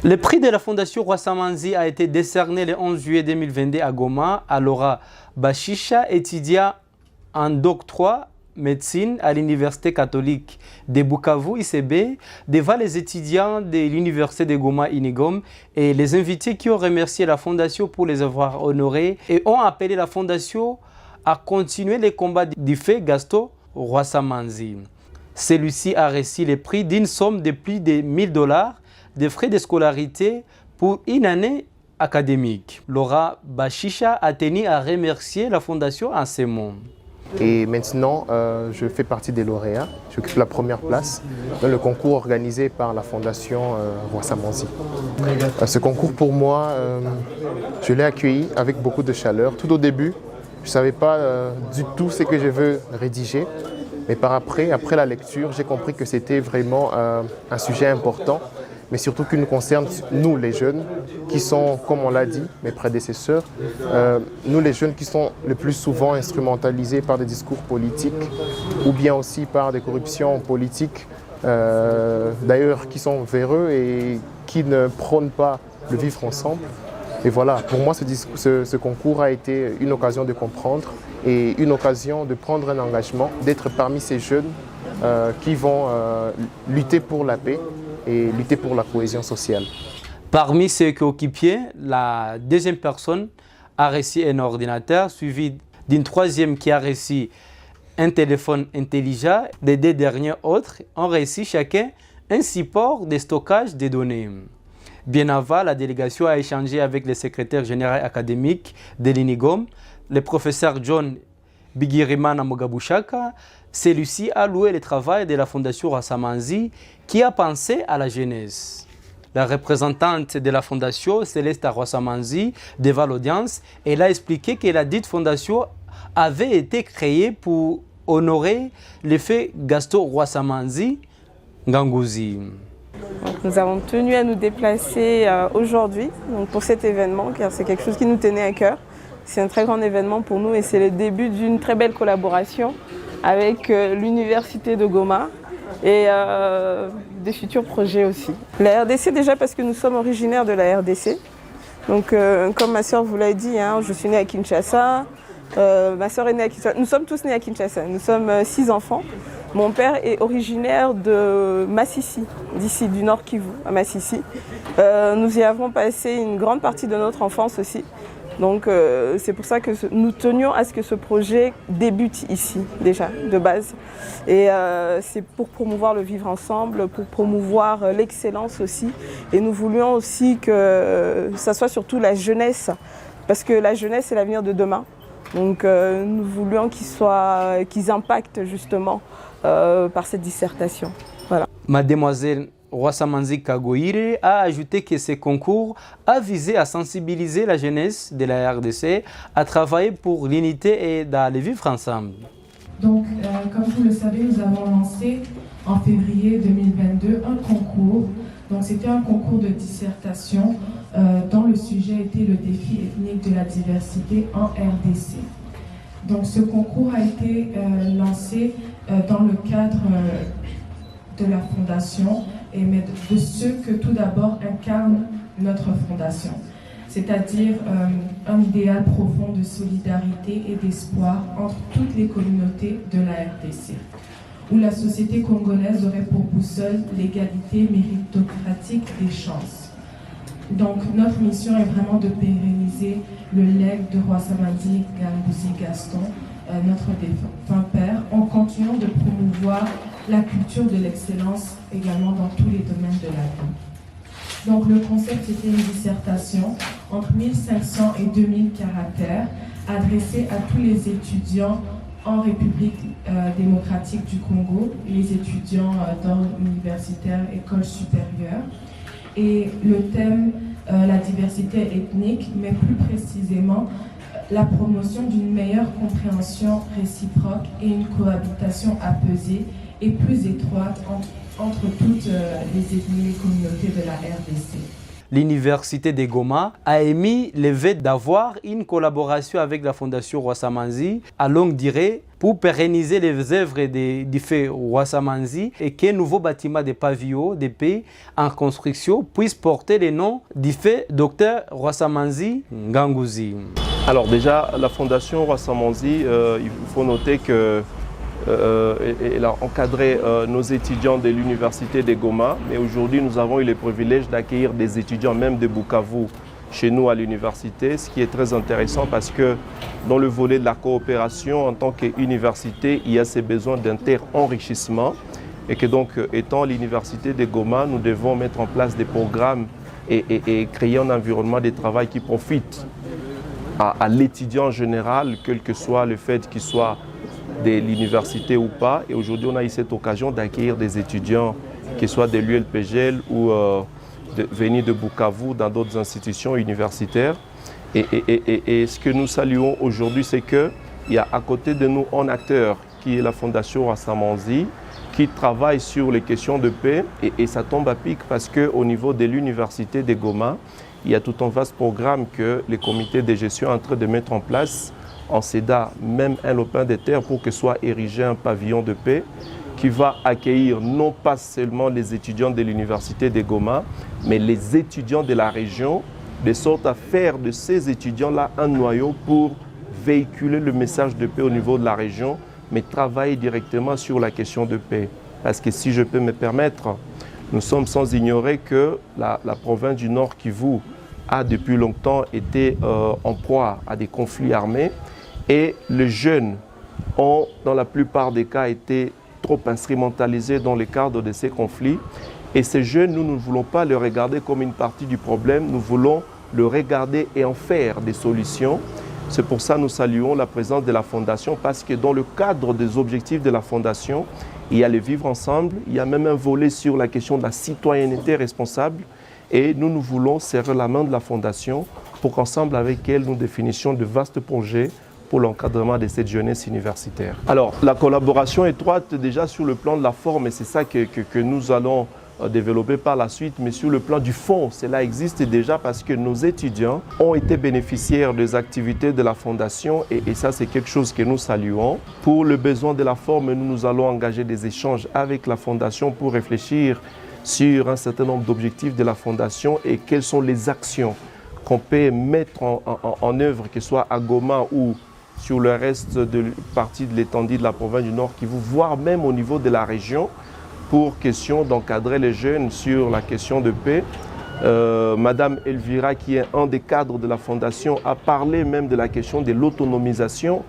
Le prix de la Fondation Rwasa-Manzi a été décerné le 11 juillet 2022 à Goma à Laura Bashisha, étudiant en doctorat médecine à l'Université catholique de Bukavu, ICB, devant les étudiants de l'Université de Goma, Inigom, et les invités qui ont remercié la Fondation pour les avoir honorés et ont appelé la Fondation à continuer les combats du fait Gaston Rwasa-Manzi. Celui-ci a reçu le prix d'une somme de plus de $1000 de frais de scolarité pour une année académique. Laura Bashisha a tenu à remercier la Fondation en ces mots. Et maintenant, je fais partie des lauréats. J'occupe la première place dans le concours organisé par la Fondation Rwasa-Manzi. Ce concours, pour moi, je l'ai accueilli avec beaucoup de chaleur. Tout au début, je ne savais pas du tout ce que je veux rédiger. Mais après la lecture, j'ai compris que c'était vraiment un sujet important, mais surtout qui nous concerne, nous les jeunes, qui sont, comme on l'a dit, mes prédécesseurs, nous les jeunes qui sont le plus souvent instrumentalisés par des discours politiques ou bien aussi par des corruptions politiques, d'ailleurs qui sont véreux et qui ne prônent pas le vivre ensemble. Et voilà, pour moi, ce concours a été une occasion de comprendre et une occasion de prendre un engagement, d'être parmi ces jeunes qui vont lutter pour la paix et lutter pour la cohésion sociale. Parmi ceux qui occupaient, la deuxième personne a reçu un ordinateur, suivi d'une troisième qui a reçu un téléphone intelligent. Les deux derniers autres ont reçu chacun un support de stockage des données. Bien avant, la délégation a échangé avec le secrétaire général académique de l'INIGOM, le professeur John Bigirimana Mugabushaka. Celui-ci a loué le travail de la Fondation Rwasa-Manzi qui a pensé à la jeunesse. La représentante de la Fondation, Céleste Rwasa-Manzi, devant l'audience, elle a expliqué que la dite Fondation avait été créée pour honorer le fait Gaston Rwasa-Manzi Nganguzi. Donc, nous avons tenu à nous déplacer aujourd'hui pour cet événement, car c'est quelque chose qui nous tenait à cœur. C'est un très grand événement pour nous et c'est le début d'une très belle collaboration avec l'Université de Goma et des futurs projets aussi. La RDC déjà parce que nous sommes originaires de la RDC. Donc comme ma soeur vous l'a dit, je suis née à Kinshasa, ma soeur est née à Kinshasa. Nous sommes tous nés à Kinshasa, nous sommes 6 enfants. Mon père est originaire de Massissi, d'ici du Nord Kivu, à Massissi. Nous y avons passé une grande partie de notre enfance aussi. Donc c'est pour ça que nous tenions à ce que ce projet débute ici déjà, de base. Et c'est pour promouvoir le vivre ensemble, pour promouvoir l'excellence aussi. Et nous voulions aussi que ça soit surtout la jeunesse, parce que la jeunesse c'est l'avenir de demain. Donc nous voulions qu'ils impactent justement par cette dissertation. Voilà. Mademoiselle Rwasa-Manzi Kagoire a ajouté que ce concours a visé à sensibiliser la jeunesse de la RDC à travailler pour l'unité et à les vivre ensemble. Donc, comme vous le savez, nous avons lancé en février 2022 un concours. Donc, c'était un concours de dissertation dont le sujet était le défi ethnique de la diversité en RDC. Donc, ce concours a été lancé dans le cadre de la Fondation et de ceux que tout d'abord incarne notre Fondation, c'est-à-dire un idéal profond de solidarité et d'espoir entre toutes les communautés de la RDC, où la société congolaise aurait pour boussole l'égalité méritocratique des chances. Donc notre mission est vraiment de pérenniser le legs de Rwasa-Manzi Nganguzi Gaston, notre défunt père, en continuant de promouvoir la culture de l'excellence également dans tous les domaines de la vie. Donc le concept était une dissertation entre 1500 et 2000 caractères adressée à tous les étudiants en République démocratique du Congo, les étudiants d'ordre universitaire, école supérieure. Et le thème, la diversité ethnique, mais plus précisément la promotion d'une meilleure compréhension réciproque et une cohabitation apaisée et plus étroite entre toutes les ethnies et communautés de la RDC. l'université de Goma a émis le vœu d'avoir une collaboration avec la Fondation Rwasamanzi à longue durée pour pérenniser les œuvres du fait Rwasamanzi et qu'un nouveau bâtiment de pavillon de paix en construction puisse porter le nom du fait Dr Rwasamanzi Nganguzi. Alors déjà, la Fondation Rwasamanzi, il faut noter que elle a encadré nos étudiants de l'université de Goma, mais aujourd'hui nous avons eu le privilège d'accueillir des étudiants même de Bukavu chez nous à l'université, ce qui est très intéressant parce que dans le volet de la coopération en tant qu'université, il y a ces besoins d'inter-enrichissement et que donc étant l'université de Goma, nous devons mettre en place des programmes et créer un environnement de travail qui profite à l'étudiant en général, quel que soit le fait qu'il soit de l'université ou pas. Et aujourd'hui, on a eu cette occasion d'accueillir des étudiants qui soient de l'ULPGL ou venus de Bukavu dans d'autres institutions universitaires. Et ce que nous saluons aujourd'hui, c'est qu'il y a à côté de nous un acteur qui est la Fondation Rwasamanzi, qui travaille sur les questions de paix. Et ça tombe à pic parce qu'au niveau de l'université de Goma, il y a tout un vaste programme que les comités de gestion sont en train de mettre en place en cédant même un lopin de terre pour que soit érigé un pavillon de paix qui va accueillir non pas seulement les étudiants de l'université de Goma, mais les étudiants de la région, de sorte à faire de ces étudiants-là un noyau pour véhiculer le message de paix au niveau de la région, mais travailler directement sur la question de paix. Parce que si je peux me permettre, nous sommes sans ignorer que la province du Nord Kivu a depuis longtemps été en proie à des conflits armés et les jeunes ont, dans la plupart des cas, été trop instrumentalisés dans le cadre de ces conflits. Et ces jeunes, nous ne voulons pas les regarder comme une partie du problème, nous voulons le regarder et en faire des solutions. C'est pour ça que nous saluons la présence de la Fondation, parce que dans le cadre des objectifs de la Fondation, il y a le vivre ensemble, il y a même un volet sur la question de la citoyenneté responsable. Et nous voulons serrer la main de la Fondation pour qu'ensemble avec elle, nous définissions de vastes projets pour l'encadrement de cette jeunesse universitaire. Alors, la collaboration étroite déjà sur le plan de la forme, et c'est ça que nous allons développer par la suite, mais sur le plan du fond, cela existe déjà parce que nos étudiants ont été bénéficiaires des activités de la Fondation et ça c'est quelque chose que nous saluons. Pour le besoin de la forme, nous allons engager des échanges avec la Fondation pour réfléchir sur un certain nombre d'objectifs de la Fondation et quelles sont les actions qu'on peut mettre en œuvre, que ce soit à Goma ou sur le reste de partie de l'étendue de la province du Nord Kivu, voire même au niveau de la région, pour question d'encadrer les jeunes sur la question de paix. Madame Elvira, qui est un des cadres de la Fondation, a parlé même de la question de l'autonomisation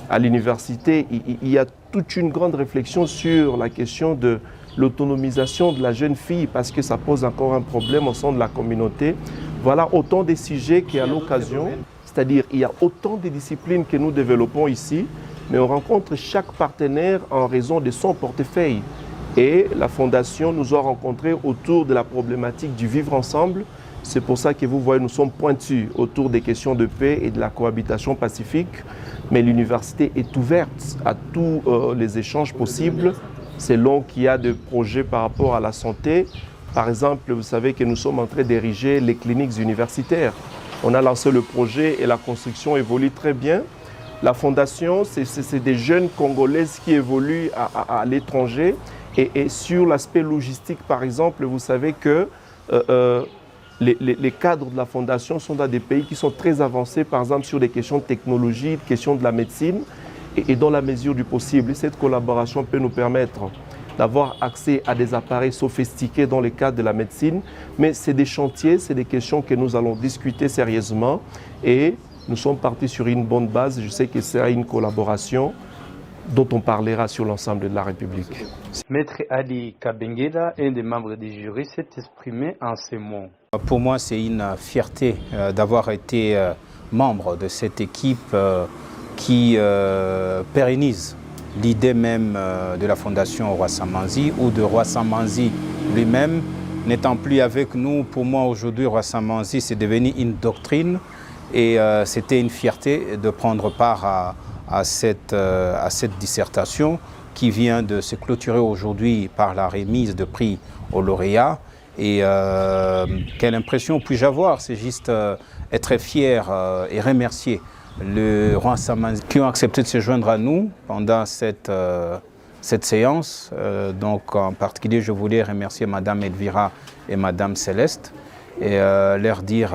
à l'université. Il y a toute une grande réflexion sur la question de l'autonomisation de la jeune fille parce que ça pose encore un problème au sein de la communauté. Voilà autant de sujets qui, à l'occasion, c'est-à-dire il y a autant de disciplines que nous développons ici, mais on rencontre chaque partenaire en raison de son portefeuille. Et la Fondation nous a rencontrés autour de la problématique du vivre ensemble. C'est pour ça que vous voyez, nous sommes pointus autour des questions de paix et de la cohabitation pacifique. Mais l'université est ouverte à tous les échanges possibles, selon qu'il y a des projets par rapport à la santé. Par exemple, vous savez que nous sommes en train d'ériger les cliniques universitaires. On a lancé le projet et la construction évolue très bien. La Fondation, c'est des jeunes Congolaises qui évoluent à l'étranger. Et sur l'aspect logistique, par exemple, vous savez que les cadres de la Fondation sont dans des pays qui sont très avancés, par exemple sur des questions de technologie, des questions de la médecine, et dans la mesure du possible. Cette collaboration peut nous permettre d'avoir accès à des appareils sophistiqués dans le cadre de la médecine, mais c'est des chantiers, c'est des questions que nous allons discuter sérieusement, et nous sommes partis sur une bonne base. Je sais que c'est une collaboration dont on parlera sur l'ensemble de la République. Maître Ali Kabengeda, un des membres du jury, s'est exprimé en ces mots. Pour moi, c'est une fierté d'avoir été membre de cette équipe qui pérennise l'idée même de la Fondation Rwasamanzi ou de Rwasamanzi lui-même. N'étant plus avec nous, pour moi aujourd'hui, Rwasamanzi, c'est devenu une doctrine et c'était une fierté de prendre part à cette dissertation qui vient de se clôturer aujourd'hui par la remise de prix aux lauréats. Et quelle impression puis-je avoir? C'est juste être très fier et remercier le roi Samanzi qui ont accepté de se joindre à nous pendant cette séance. Donc en particulier, je voulais remercier Madame Elvira et Madame Céleste et leur dire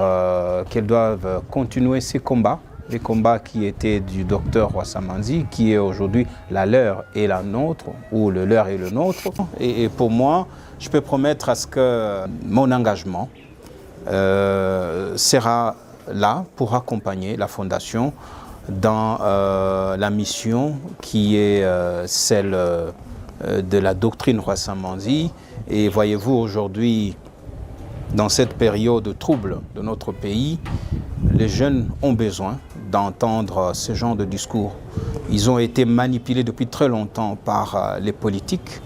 qu'elles doivent continuer ces combats, les combats qui étaient du docteur Rwassamanzi, qui est aujourd'hui la leur et la nôtre, ou le leur et le nôtre. Et pour moi, je peux promettre à ce que mon engagement sera là pour accompagner la Fondation dans la mission qui est celle de la doctrine Rwassamanzi. Et voyez-vous, aujourd'hui, dans cette période trouble de notre pays, les jeunes ont besoin d'entendre ce genre de discours. Ils ont été manipulés depuis très longtemps par les politiques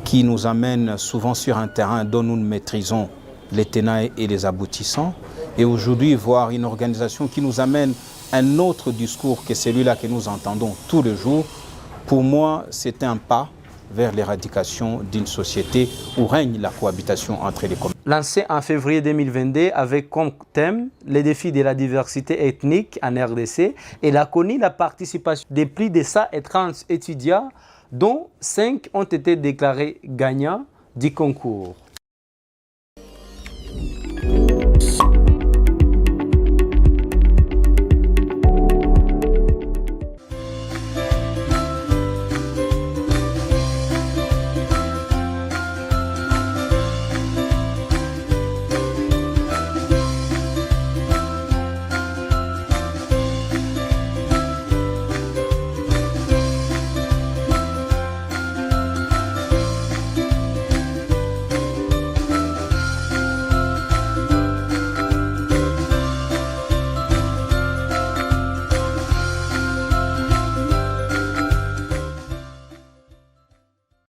qui nous amènent souvent sur un terrain dont nous ne maîtrisons les tenants et les aboutissants. Et aujourd'hui, voir une organisation qui nous amène un autre discours que celui-là que nous entendons tous les jours, pour moi, c'est un pas vers l'éradication d'une société où règne la cohabitation entre les communautés. Lancé en février 2022 avec comme thème les défis de la diversité ethnique en RDC, elle a connu la participation de plus de 130 étudiants, dont 5 ont été déclarés gagnants du concours.